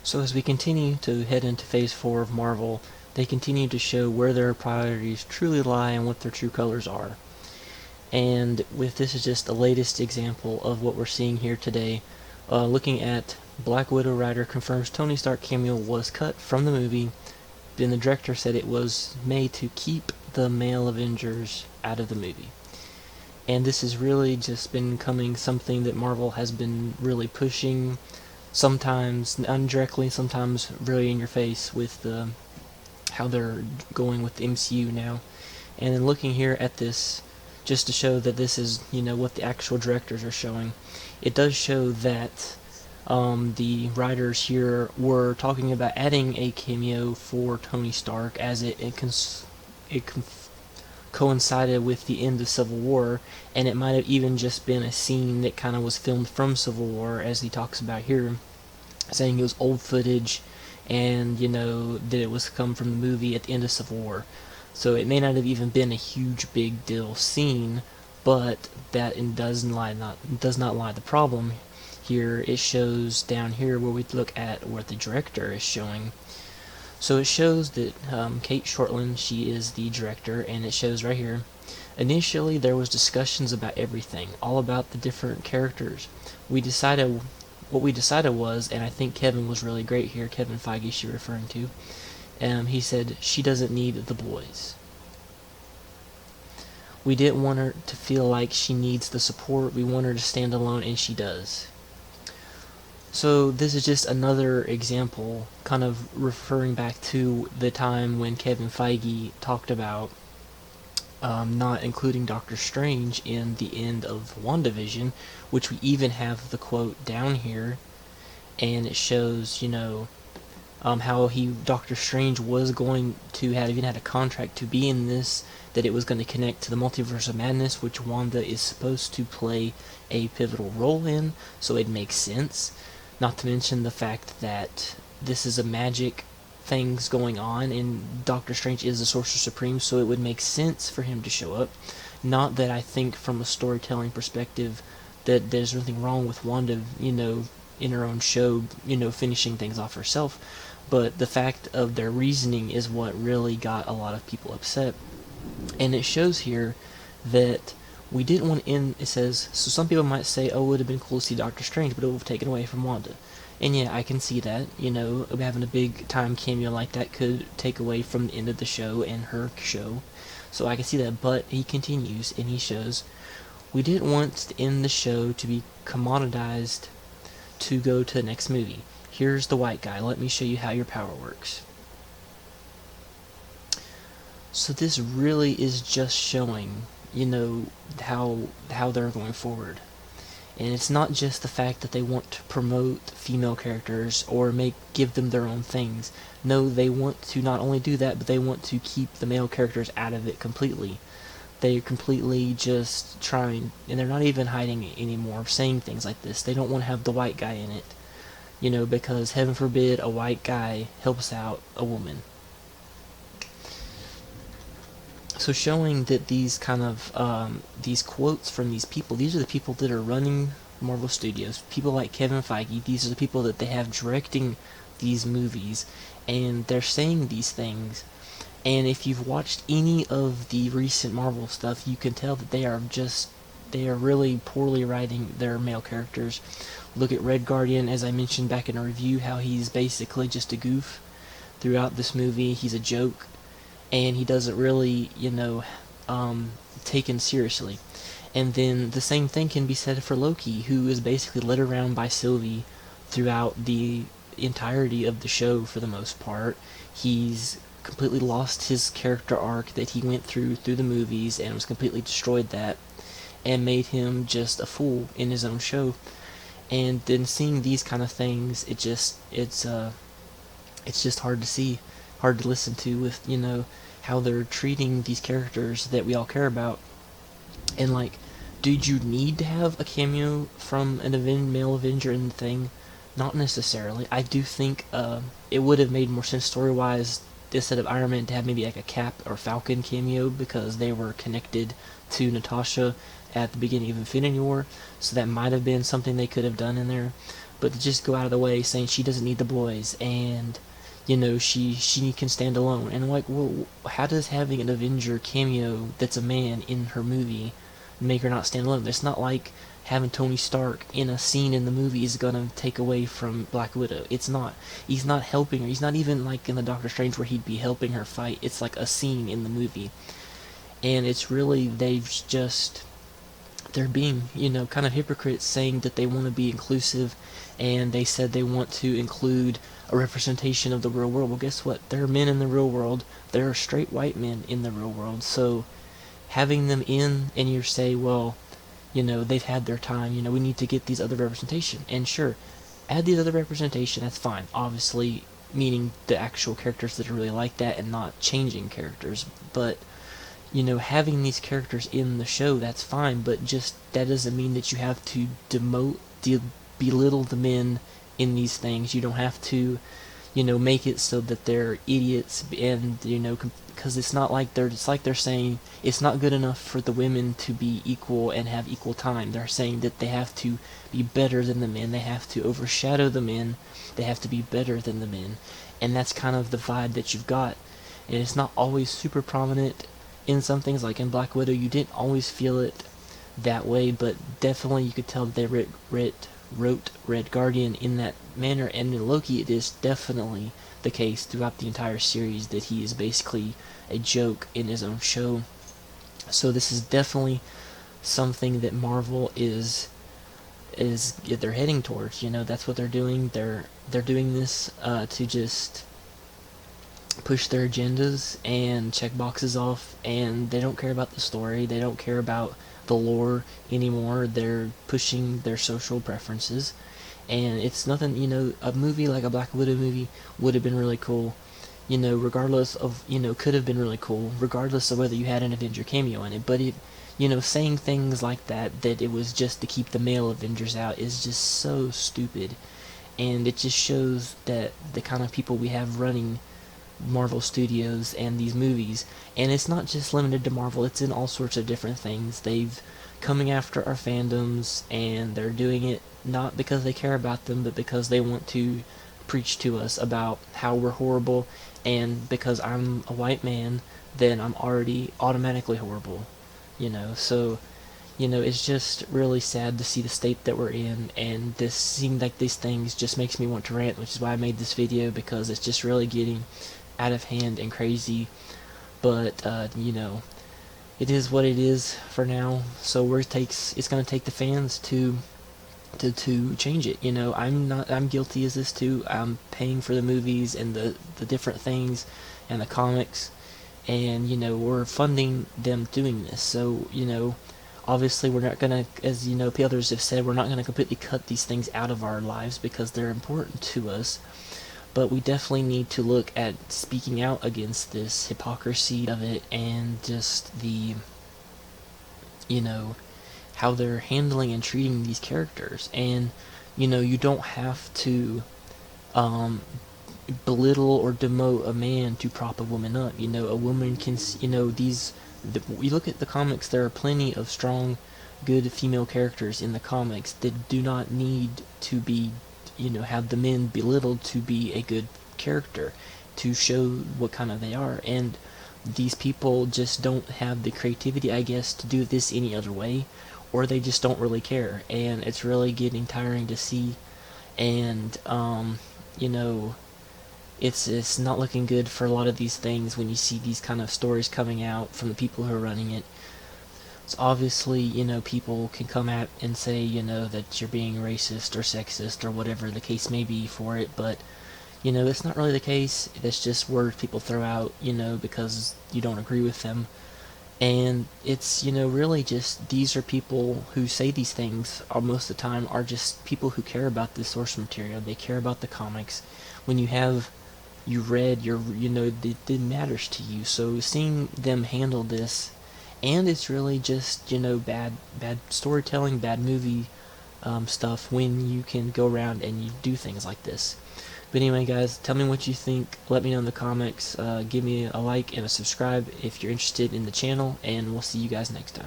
So as we continue to head into Phase 4 of Marvel, they continue to show where their priorities truly lie and what their true colors are. And with this is just the latest example of what we're seeing here today. Looking at Black Widow writer confirms Tony Stark cameo was cut from the movie. Then the director said it was made to keep the male Avengers out of the movie. And this has really just been becoming something that Marvel has been really pushing, sometimes indirectly, sometimes really in your face with how they're going with the MCU now. And then looking here at this, just to show that this is, what the actual directors are showing, it does show that the writers here were talking about adding a cameo for Tony Stark as it coincided with the end of Civil War, and it might have even just been a scene that kind of was filmed from Civil War, as he talks about here, saying it was old footage and, that it was come from the movie at the end of Civil War. So it may not have even been a huge big deal scene, but that does not lie the problem. Here it shows down here where we look at what the director is showing. So it shows that Kate Shortland, she is the director, and it shows right here. Initially there was discussions about everything, all about the different characters. What we decided was, and I think Kevin was really great here, Kevin Feige she's referring to, he said, she doesn't need the boys. We didn't want her to feel like she needs the support, we want her to stand alone, and she does. So this is just another example, kind of referring back to the time when Kevin Feige talked about not including Doctor Strange in the end of WandaVision, which we even have the quote down here, and it shows, how Doctor Strange was going to have even had a contract to be in this, that it was going to connect to the Multiverse of Madness, which Wanda is supposed to play a pivotal role in, so it makes sense. Not to mention the fact that this is a magic things going on, and Doctor Strange is the Sorcerer Supreme, so it would make sense for him to show up. Not that I think from a storytelling perspective that there's anything wrong with Wanda, in her own show, finishing things off herself, but the fact of their reasoning is what really got a lot of people upset. And it shows here that we didn't want to end, it says, so some people might say, oh, it would have been cool to see Doctor Strange, but it would have taken away from Wanda. And yeah, I can see that, having a big time cameo like that could take away from the end of the show and her show. So I can see that, but he continues, and he shows, we didn't want to end the show to be commoditized to go to the next movie. Here's the white guy, let me show you how your power works. So this really is just showing, how they're going forward. And it's not just the fact that they want to promote female characters or give them their own things. No, they want to not only do that, but they want to keep the male characters out of it completely. They're completely just trying, and they're not even hiding it anymore, saying things like this. They don't want to have the white guy in it, because heaven forbid a white guy helps out a woman. So showing that these kind of, these quotes from these people, these are the people that are running Marvel Studios, people like Kevin Feige, these are the people that they have directing these movies, and they're saying these things, and if you've watched any of the recent Marvel stuff, you can tell that they are really poorly writing their male characters. Look at Red Guardian, as I mentioned back in a review, how he's basically just a goof throughout this movie, he's a joke, and he doesn't really, taken seriously. And then the same thing can be said for Loki, who is basically led around by Sylvie throughout the entirety of the show for the most part. He's completely lost his character arc that he went through the movies and was completely destroyed that, and made him just a fool in his own show. And then seeing these kind of things, it's just hard to see, hard to listen to with, how they're treating these characters that we all care about. And did you need to have a cameo from an male Avenger in the thing? Not necessarily. I do think it would have made more sense story-wise instead of Iron Man to have maybe like a Cap or Falcon cameo, because they were connected to Natasha at the beginning of Infinity War, so that might have been something they could have done in there. but to just go out of the way saying she doesn't need the boys, and she can stand alone. And like, well, how does having an Avenger cameo that's a man in her movie make her not stand alone? It's not like having Tony Stark in a scene in the movie is gonna take away from Black Widow. It's not. He's not helping her. He's not even like in the Doctor Strange where he'd be helping her fight. It's like a scene in the movie. And it's really, they're being, kind of hypocrites, saying that they want to be inclusive, and they said they want to include a representation of the real world. Well, guess what? There are men in the real world. There are straight white men in the real world. So having them in, and you say, well, they've had their time, we need to get these other representation. And sure, add these other representation, that's fine. Obviously, meaning the actual characters that are really like that and not changing characters. But having these characters in the show, that's fine, but just that doesn't mean that you have to belittle the men in these things. You don't have to, make it so that they're idiots, and, because it's like they're saying it's not good enough for the women to be equal and have equal time. They're saying that they have to be better than the men. They have to overshadow the men. They have to be better than the men. And that's kind of the vibe that you've got. And it's not always super prominent in some things, like in Black Widow, you didn't always feel it that way, but definitely you could tell they wrote Red Guardian in that manner, and in Loki it is definitely the case throughout the entire series that he is basically a joke in his own show. So this is definitely something that Marvel is they're heading towards. That's what they're doing. They're doing this to just push their agendas and check boxes off, and they don't care about the story. They don't care about the lore anymore. They're pushing their social preferences, and it's nothing. A movie like a Black Widow movie would have been really cool, regardless of, could have been really cool regardless of whether you had an Avenger cameo in it. But it, saying things like that it was just to keep the male Avengers out, is just so stupid, and it just shows that the kind of people we have running Marvel Studios and these movies. And it's not just limited to Marvel, it's in all sorts of different things. They've coming after our fandoms, and they're doing it not because they care about them, but because they want to preach to us about how we're horrible, and because I'm a white man, then I'm already automatically horrible. So it's just really sad to see the state that we're in, and this seeing like these things just makes me want to rant, which is why I made this video, because it's just really getting out of hand and crazy. But it is what it is for now. So it's gonna take the fans to change it. I'm guilty as this too. I'm paying for the movies and the different things and the comics, and we're funding them doing this. So obviously we're not gonna, as others have said, we're not gonna completely cut these things out of our lives because they're important to us. But we definitely need to look at speaking out against this hypocrisy of it, and just the, how they're handling and treating these characters. And, you don't have to belittle or demote a man to prop a woman up. A woman can, you look at the comics, there are plenty of strong, good female characters in the comics that do not need to be, have the men belittled to be a good character, to show what kind of they are. And these people just don't have the creativity, I guess, to do this any other way, or they just don't really care. And it's really getting tiring to see. And it's not looking good for a lot of these things when you see these kind of stories coming out from the people who are running it. So obviously, people can come out and say, that you're being racist or sexist or whatever the case may be for it, but, it's not really the case. That's just words people throw out, because you don't agree with them. And it's, really just, these are people who say these things, most of the time, are just people who care about the source material. They care about the comics. When you read, it matters to you. So seeing them handle this, and it's really just, bad storytelling, bad movie stuff, when you can go around and you do things like this. But anyway, guys, tell me what you think. Let me know in the comments. Give me a like and a subscribe if you're interested in the channel, and we'll see you guys next time.